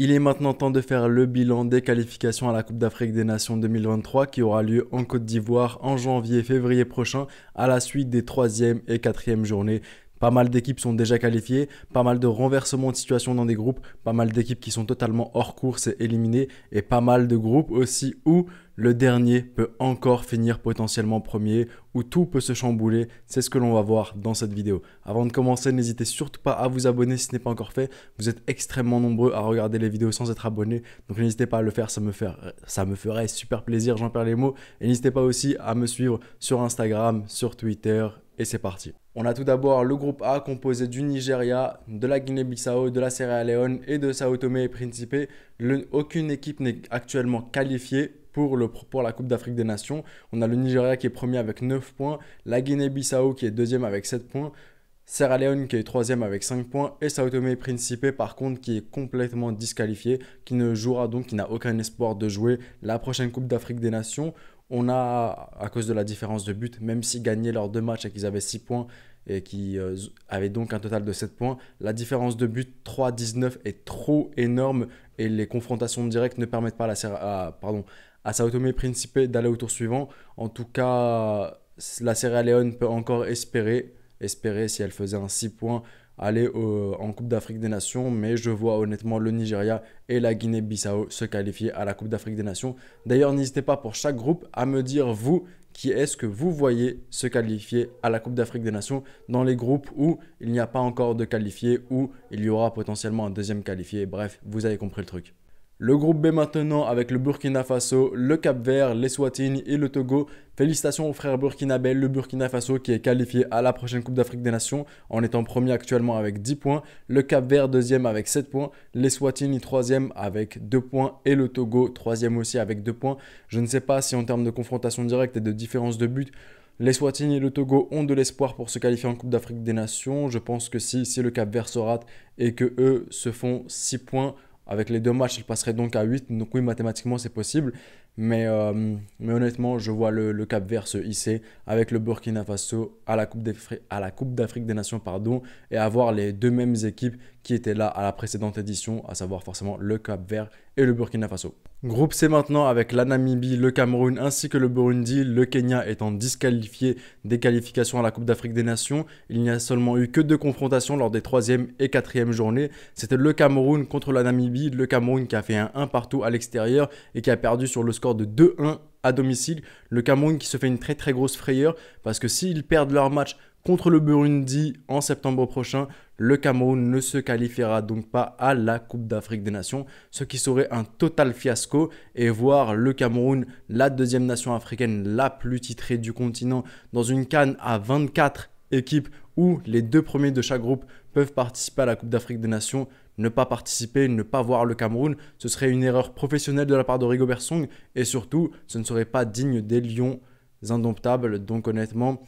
Il est maintenant temps de faire le bilan des qualifications à la Coupe d'Afrique des Nations 2023 qui aura lieu en Côte d'Ivoire en janvier-février prochain à la suite des 3e et 4e journées. Pas mal d'équipes sont déjà qualifiées, pas mal de renversements de situation dans des groupes, pas mal d'équipes qui sont totalement hors course et éliminées et pas mal de groupes aussi où le dernier peut encore finir potentiellement premier, où tout peut se chambouler. C'est ce que l'on va voir dans cette vidéo. Avant de commencer, n'hésitez surtout pas à vous abonner si ce n'est pas encore fait. Vous êtes extrêmement nombreux à regarder les vidéos sans être abonnés, donc n'hésitez pas à le faire, ça me ferait super plaisir, j'en perds les mots. Et n'hésitez pas aussi à me suivre sur Instagram, sur Twitter, et c'est parti. On a tout d'abord le groupe A composé du Nigeria, de la Guinée-Bissau, de la Sierra Leone et de Sao Tomé et Principe. Aucune équipe n'est actuellement qualifiée pour la Coupe d'Afrique des Nations. On a le Nigeria qui est premier avec 9 points, la Guinée-Bissau qui est deuxième avec 7 points, Sierra Leone qui est troisième avec 5 points et Sao Tomé et Principe par contre qui est complètement disqualifié, qui ne jouera donc, qui n'a aucun espoir de jouer la prochaine Coupe d'Afrique des Nations. On a, à cause de la différence de but, même s'ils gagnaient leurs deux matchs et qu'ils avaient 6 points et qui avaient donc un total de 7 points, la différence de but 3-19 est trop énorme et les confrontations directes ne permettent pas à Sao Tomé et Principe d'aller au tour suivant. En tout cas, la Sierra Leone peut encore espérer si elle faisait un 6 points aller en Coupe d'Afrique des Nations, mais je vois honnêtement le Nigeria et la Guinée-Bissau se qualifier à la Coupe d'Afrique des Nations. D'ailleurs, n'hésitez pas pour chaque groupe à me dire, vous, qui est-ce que vous voyez se qualifier à la Coupe d'Afrique des Nations dans les groupes où il n'y a pas encore de qualifiés, où il y aura potentiellement un deuxième qualifié. Bref, vous avez compris le truc. Le groupe B maintenant avec le Burkina Faso, le Cap-Vert, l'Eswatini et le Togo. Félicitations aux frères burkinabés, le Burkina Faso qui est qualifié à la prochaine Coupe d'Afrique des Nations en étant premier actuellement avec 10 points. Le Cap-Vert deuxième avec 7 points, l'Eswatini troisième avec 2 points et le Togo troisième aussi avec 2 points. Je ne sais pas si en termes de confrontation directe et de différence de but, l'Eswatini et le Togo ont de l'espoir pour se qualifier en Coupe d'Afrique des Nations. Je pense que si le Cap-Vert se rate et que eux se font 6 points, avec les deux matchs, il passerait donc à 8. Donc oui, mathématiquement, c'est possible. Mais honnêtement, je vois le Cap-Vert se hisser avec le Burkina Faso à la Coupe d'Afrique des Nations, pardon, et avoir les deux mêmes équipes qui étaient là à la précédente édition, à savoir forcément le Cap-Vert et le Burkina Faso. Groupe C maintenant avec la Namibie, le Cameroun ainsi que le Burundi, le Kenya étant disqualifié des qualifications à la Coupe d'Afrique des Nations. Il n'y a seulement eu que 2 confrontations lors des 3e et 4e journées. C'était le Cameroun contre la Namibie, le Cameroun qui a fait un 1 partout à l'extérieur et qui a perdu sur le score de 2-1 à domicile. Le Cameroun qui se fait une très très grosse frayeur parce que s'ils perdent leur match contre le Burundi en septembre prochain, le Cameroun ne se qualifiera donc pas à la Coupe d'Afrique des Nations, ce qui serait un total fiasco et voir le Cameroun, la deuxième nation africaine la plus titrée du continent, dans une CAN à 24 équipes où les 2 premiers de chaque groupe peuvent participer à la Coupe d'Afrique des Nations. Ne pas participer, ne pas voir le Cameroun, ce serait une erreur professionnelle de la part de Rigobert Song et surtout, ce ne serait pas digne des Lions indomptables. Donc honnêtement,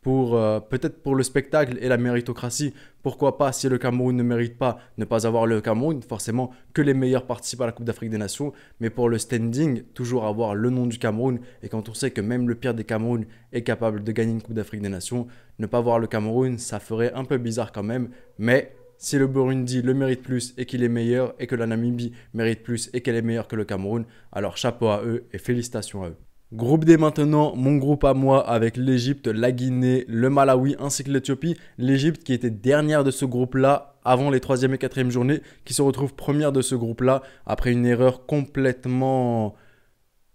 peut-être pour le spectacle et la méritocratie, pourquoi pas, si le Cameroun ne mérite pas, ne pas avoir le Cameroun, forcément que les meilleurs participent à la Coupe d'Afrique des Nations, mais pour le standing, toujours avoir le nom du Cameroun, et quand on sait que même le pire des Camerouns est capable de gagner une Coupe d'Afrique des Nations, ne pas voir le Cameroun, ça ferait un peu bizarre quand même, mais si le Burundi le mérite plus et qu'il est meilleur, et que la Namibie mérite plus et qu'elle est meilleure que le Cameroun, alors chapeau à eux et félicitations à eux. Groupe D maintenant, mon groupe à moi avec l'Égypte, la Guinée, le Malawi ainsi que l'Éthiopie. L'Égypte qui était dernière de ce groupe-là avant les 3e et 4e journées, qui se retrouve première de ce groupe-là après une erreur complètement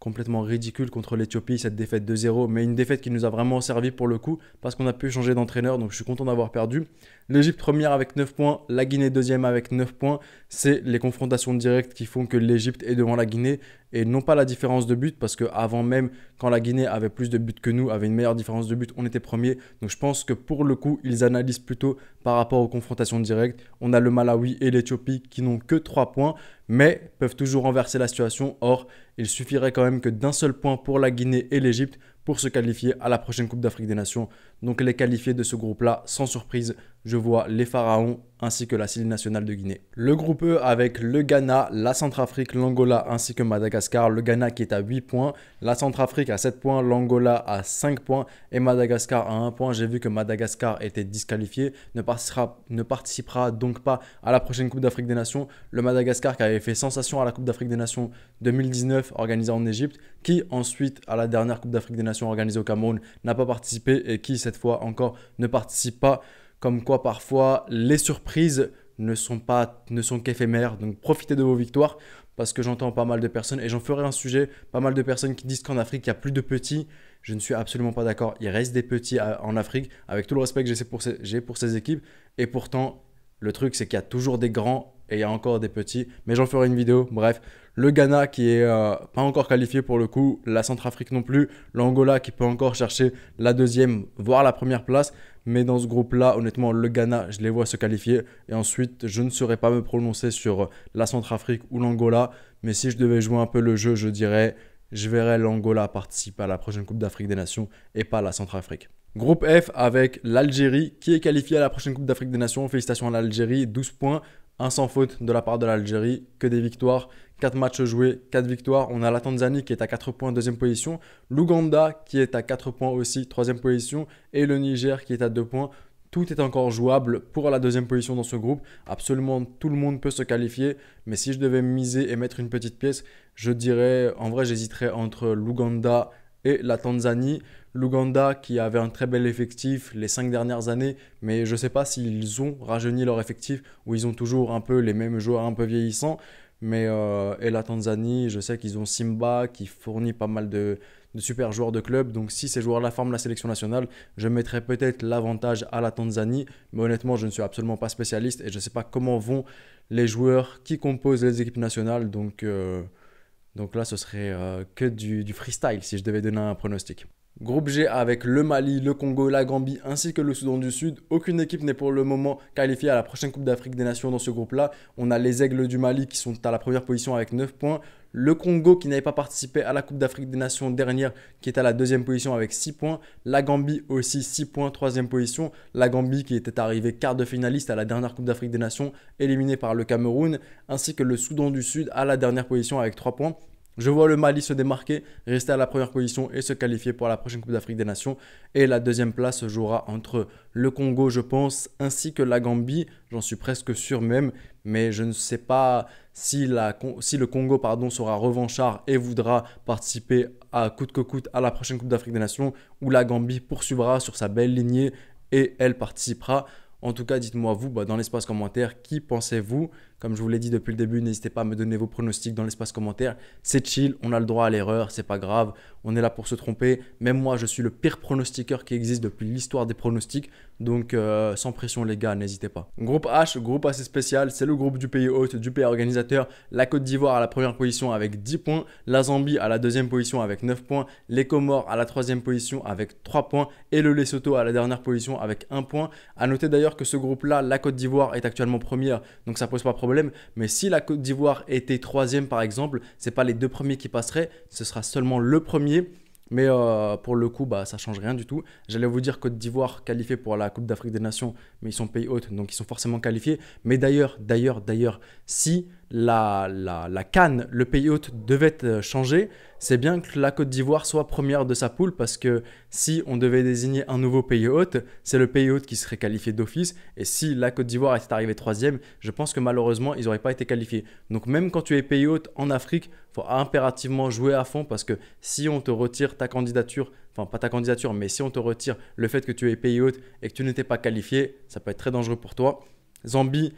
ridicule contre l'Éthiopie, cette défaite 2-0, mais une défaite qui nous a vraiment servi pour le coup, parce qu'on a pu changer d'entraîneur, donc je suis content d'avoir perdu. L'Égypte première avec 9 points, la Guinée deuxième avec 9 points. C'est les confrontations directes qui font que l'Égypte est devant la Guinée, et non pas la différence de but, parce qu'avant même, quand la Guinée avait plus de buts que nous, avait une meilleure différence de but, on était premier. Donc je pense que pour le coup, ils analysent plutôt par rapport aux confrontations directes. On a le Malawi et l'Éthiopie qui n'ont que 3 points, mais peuvent toujours renverser la situation. Or, il suffirait quand même que d'un seul point pour la Guinée et l'Égypte pour se qualifier à la prochaine Coupe d'Afrique des Nations. Donc les qualifiés de ce groupe-là, sans surprise, je vois les Pharaons ainsi que la Syrie nationale de Guinée. Le groupe E avec le Ghana, la Centrafrique, l'Angola ainsi que Madagascar. Le Ghana qui est à 8 points, la Centrafrique à 7 points, l'Angola à 5 points et Madagascar à 1 point. J'ai vu que Madagascar était disqualifié, ne participera donc pas à la prochaine Coupe d'Afrique des Nations. Le Madagascar qui avait fait sensation à la Coupe d'Afrique des Nations 2019 organisée en Égypte, qui ensuite à la dernière Coupe d'Afrique des Nations organisée au Cameroun n'a pas participé et qui cette fois encore ne participe pas. Comme quoi parfois les surprises ne sont qu'éphémères. Donc profitez de vos victoires parce que j'entends pas mal de personnes et j'en ferai un sujet, pas mal de personnes qui disent qu'en Afrique il n'y a plus de petits. Je ne suis absolument pas d'accord. Il reste des petits en Afrique avec tout le respect que j'ai pour ces équipes. Et pourtant le truc c'est qu'il y a toujours des grands et il y a encore des petits. Mais j'en ferai une vidéo. Bref, le Ghana qui est pas encore qualifié pour le coup, la Centrafrique non plus, l'Angola qui peut encore chercher la deuxième, voire la première place. Mais dans ce groupe-là, honnêtement, le Ghana, je les vois se qualifier. Et ensuite, je ne saurais pas me prononcer sur la Centrafrique ou l'Angola. Mais si je devais jouer un peu le jeu, je dirais, je verrais l'Angola participer à la prochaine Coupe d'Afrique des Nations et pas la Centrafrique. Groupe F avec l'Algérie qui est qualifiée à la prochaine Coupe d'Afrique des Nations. Félicitations à l'Algérie, 12 points. Un sans faute de la part de l'Algérie, que des victoires, 4 matchs joués, 4 victoires. On a la Tanzanie qui est à 4 points, deuxième position, l'Ouganda qui est à 4 points aussi, troisième position, et le Niger qui est à 2 points. Tout est encore jouable pour la deuxième position dans ce groupe. Absolument tout le monde peut se qualifier, mais si je devais miser et mettre une petite pièce, je dirais, en vrai j'hésiterais entre l'Ouganda et la Tanzanie. L'Ouganda qui avait un très bel effectif les 5 dernières années, mais je ne sais pas s'ils ont rajeuni leur effectif ou ils ont toujours un peu les mêmes joueurs un peu vieillissants. Mais et la Tanzanie, je sais qu'ils ont Simba qui fournit pas mal de super joueurs de club. Donc si ces joueurs-là forment la sélection nationale, je mettrais peut-être l'avantage à la Tanzanie. Mais honnêtement, je ne suis absolument pas spécialiste et je ne sais pas comment vont les joueurs qui composent les équipes nationales. Donc là, ce serait que du freestyle si je devais donner un pronostic. Groupe G avec le Mali, le Congo, la Gambie ainsi que le Soudan du Sud. Aucune équipe n'est pour le moment qualifiée à la prochaine Coupe d'Afrique des Nations dans ce groupe-là. On a les Aigles du Mali qui sont à la première position avec 9 points. Le Congo qui n'avait pas participé à la Coupe d'Afrique des Nations dernière qui est à la deuxième position avec 6 points. La Gambie aussi 6 points, troisième position. La Gambie qui était arrivée quart de finaliste à la dernière Coupe d'Afrique des Nations, éliminée par le Cameroun. Ainsi que le Soudan du Sud à la dernière position avec 3 points. Je vois le Mali se démarquer, rester à la première position et se qualifier pour la prochaine Coupe d'Afrique des Nations. Et la deuxième place se jouera entre le Congo, je pense, ainsi que la Gambie. J'en suis presque sûr même, mais je ne sais pas si le Congo sera revanchard et voudra participer à coûte que coûte à la prochaine Coupe d'Afrique des Nations, ou la Gambie poursuivra sur sa belle lignée et elle participera. En tout cas, dites-moi vous dans l'espace commentaire, qui pensez-vous? Comme je vous l'ai dit depuis le début, n'hésitez pas à me donner vos pronostics dans l'espace commentaire. C'est chill, on a le droit à l'erreur, c'est pas grave. On est là pour se tromper. Même moi, je suis le pire pronostiqueur qui existe depuis l'histoire des pronostics. Donc, sans pression les gars, n'hésitez pas. Groupe H, groupe assez spécial. C'est le groupe du pays hôte, du pays organisateur. La Côte d'Ivoire à la première position avec 10 points. La Zambie à la deuxième position avec 9 points. Les Comores à la troisième position avec 3 points. Et le Lesotho à la dernière position avec 1 point. À noter d'ailleurs que ce groupe-là, la Côte d'Ivoire est actuellement première. Donc, ça pose pas de problème. Mais si la Côte d'Ivoire était troisième par exemple, ce n'est pas les deux premiers qui passeraient, ce sera seulement le premier. Mais pour le coup, ça ne change rien du tout. J'allais vous dire Côte d'Ivoire qualifiée pour la Coupe d'Afrique des Nations, mais ils sont pays hôtes, donc ils sont forcément qualifiés. Mais d'ailleurs, si la CAN, le pays hôte, devait changer, c'est bien que la Côte d'Ivoire soit première de sa poule parce que si on devait désigner un nouveau pays hôte, c'est le pays hôte qui serait qualifié d'office. Et si la Côte d'Ivoire était arrivée troisième, je pense que malheureusement, ils n'auraient pas été qualifiés. Donc même quand tu es pays hôte en Afrique, il faut impérativement jouer à fond parce que si on te retire ta candidature, enfin pas ta candidature, mais si on te retire le fait que tu es pays hôte et que tu n'étais pas qualifié, ça peut être très dangereux pour toi. Zambie,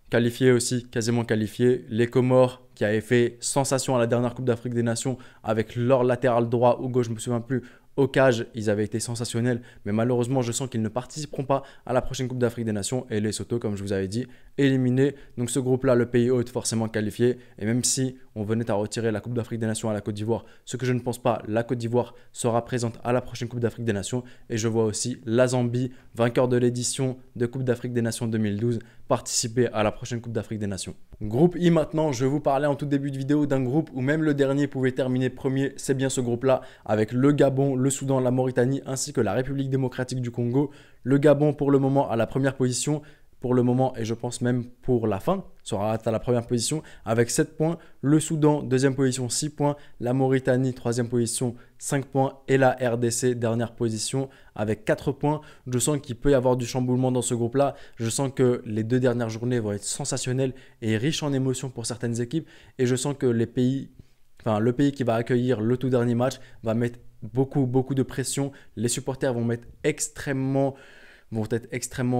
qualifié aussi, quasiment qualifié. Les Comores qui avaient fait sensation à la dernière Coupe d'Afrique des Nations avec leur latéral droit ou gauche, je ne me souviens plus, au cage, ils avaient été sensationnels. Mais malheureusement, je sens qu'ils ne participeront pas à la prochaine Coupe d'Afrique des Nations. Et les Lesotho, comme je vous avais dit, éliminés. Donc ce groupe-là, le pays hôte, forcément qualifié. Et même si on venait à retirer la Coupe d'Afrique des Nations à la Côte d'Ivoire, ce que je ne pense pas, la Côte d'Ivoire sera présente à la prochaine Coupe d'Afrique des Nations. Et je vois aussi la Zambie, vainqueur de l'édition de Coupe d'Afrique des Nations 2012, participer à la prochaine Coupe d'Afrique des Nations. Groupe I maintenant, je vous parlais en tout début de vidéo d'un groupe où même le dernier pouvait terminer premier. C'est bien ce groupe-là avec le Gabon, le Soudan, la Mauritanie ainsi que la République démocratique du Congo. Le Gabon pour le moment à la première position. Pour le moment, et je pense même pour la fin, sera à la première position avec 7 points. Le Soudan, deuxième position, 6 points. La Mauritanie, troisième position, 5 points. Et la RDC, dernière position, avec 4 points. Je sens qu'il peut y avoir du chamboulement dans ce groupe-là. Je sens que les 2 dernières journées vont être sensationnelles et riches en émotions pour certaines équipes. Et je sens que le pays qui va accueillir le tout dernier match va mettre beaucoup de pression. Les supporters vont être extrêmement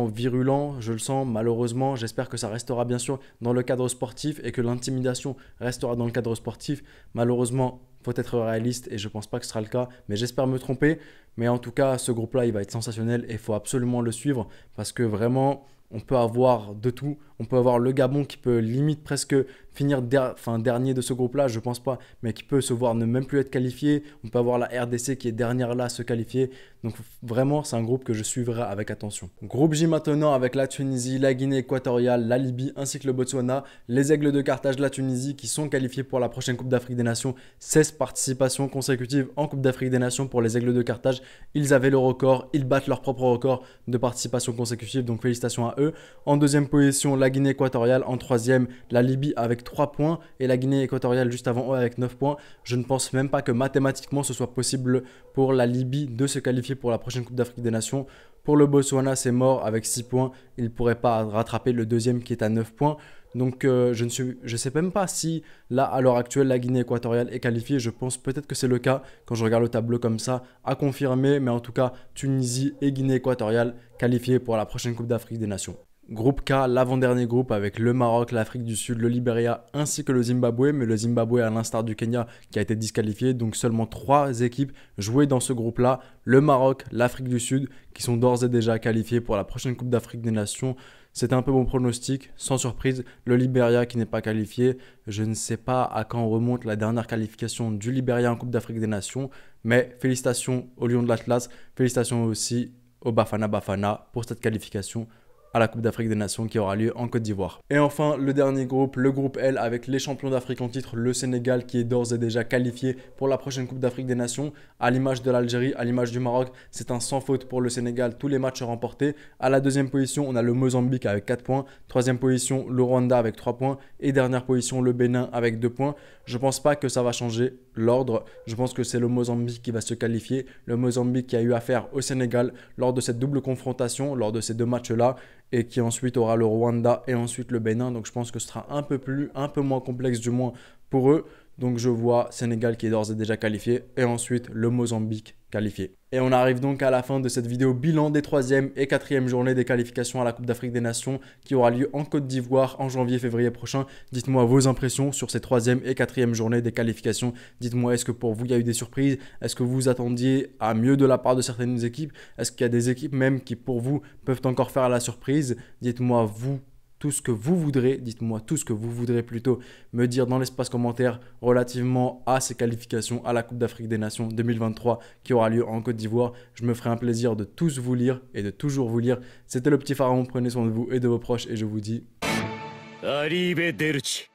virulents, je le sens malheureusement. J'espère que ça restera bien sûr dans le cadre sportif et que l'intimidation restera dans le cadre sportif. Malheureusement, il faut être réaliste et je ne pense pas que ce sera le cas, mais j'espère me tromper. Mais en tout cas, ce groupe-là, il va être sensationnel et il faut absolument le suivre parce que vraiment, on peut avoir de tout. On peut avoir le Gabon qui peut limite presque finir dernier de ce groupe-là, je ne pense pas, mais qui peut se voir ne même plus être qualifié. On peut avoir la RDC qui est dernière là, se qualifier. Donc vraiment, c'est un groupe que je suivrai avec attention. Groupe J maintenant avec la Tunisie, la Guinée équatoriale, la Libye ainsi que le Botswana. Les Aigles de Carthage, la Tunisie qui sont qualifiés pour la prochaine Coupe d'Afrique des Nations. 16 participations consécutives en Coupe d'Afrique des Nations pour les Aigles de Carthage. Ils avaient le record, ils battent leur propre record de participation consécutive, donc félicitations à eux. En deuxième position, la Guinée équatoriale. En troisième, la Libye avec 3 points et la Guinée équatoriale juste avant eux avec 9 points. Je ne pense même pas que mathématiquement ce soit possible pour la Libye de se qualifier pour la prochaine Coupe d'Afrique des Nations. Pour le Botswana, c'est mort avec 6 points. Il ne pourrait pas rattraper le deuxième qui est à 9 points. Donc je ne sais même pas si là à l'heure actuelle la Guinée équatoriale est qualifiée. Je pense peut-être que c'est le cas quand je regarde le tableau comme ça, à confirmer. Mais en tout cas, Tunisie et Guinée équatoriale qualifiées pour la prochaine Coupe d'Afrique des Nations. Groupe K, l'avant-dernier groupe avec le Maroc, l'Afrique du Sud, le Libéria ainsi que le Zimbabwe. Mais le Zimbabwe à l'instar du Kenya qui a été disqualifié. Donc seulement 3 équipes jouées dans ce groupe-là. Le Maroc, l'Afrique du Sud qui sont d'ores et déjà qualifiés pour la prochaine Coupe d'Afrique des Nations. C'était un peu mon pronostic, sans surprise. Le Libéria qui n'est pas qualifié. Je ne sais pas à quand remonte la dernière qualification du Libéria en Coupe d'Afrique des Nations. Mais félicitations aux Lions de l'Atlas. Félicitations aussi au Bafana Bafana pour cette qualification à la Coupe d'Afrique des Nations qui aura lieu en Côte d'Ivoire. Et enfin, le dernier groupe, le groupe L avec les champions d'Afrique en titre, le Sénégal qui est d'ores et déjà qualifié pour la prochaine Coupe d'Afrique des Nations. À l'image de l'Algérie, à l'image du Maroc, c'est un sans faute pour le Sénégal, tous les matchs remportés. À la deuxième position, on a le Mozambique avec 4 points. Troisième position, le Rwanda avec 3 points. Et dernière position, le Bénin avec 2 points. Je ne pense pas que ça va changer l'ordre. Je pense que c'est le Mozambique qui va se qualifier. Le Mozambique qui a eu affaire au Sénégal lors de cette double confrontation, lors de ces 2 matchs-là. Et qui ensuite aura le Rwanda et ensuite le Bénin. Donc je pense que ce sera un peu moins complexe du moins pour eux. Donc je vois Sénégal qui est d'ores et déjà qualifié et ensuite le Mozambique qualifié. Et on arrive donc à la fin de cette vidéo bilan des 3e et 4e journées des qualifications à la Coupe d'Afrique des Nations qui aura lieu en Côte d'Ivoire en janvier-février prochain. Dites-moi vos impressions sur ces 3e et 4e journées des qualifications. Dites-moi, est-ce que pour vous il y a eu des surprises? Est-ce que vous attendiez à mieux de la part de certaines équipes? Est-ce qu'il y a des équipes même qui pour vous peuvent encore faire la surprise? Dites-moi vous tout ce que vous voudrez, dites-moi tout ce que vous voudrez plutôt me dire dans l'espace commentaire relativement à ces qualifications à la Coupe d'Afrique des Nations 2023 qui aura lieu en Côte d'Ivoire. Je me ferai un plaisir de tous vous lire et de toujours vous lire. C'était le petit pharaon, prenez soin de vous et de vos proches et je vous dis... Arrivederci.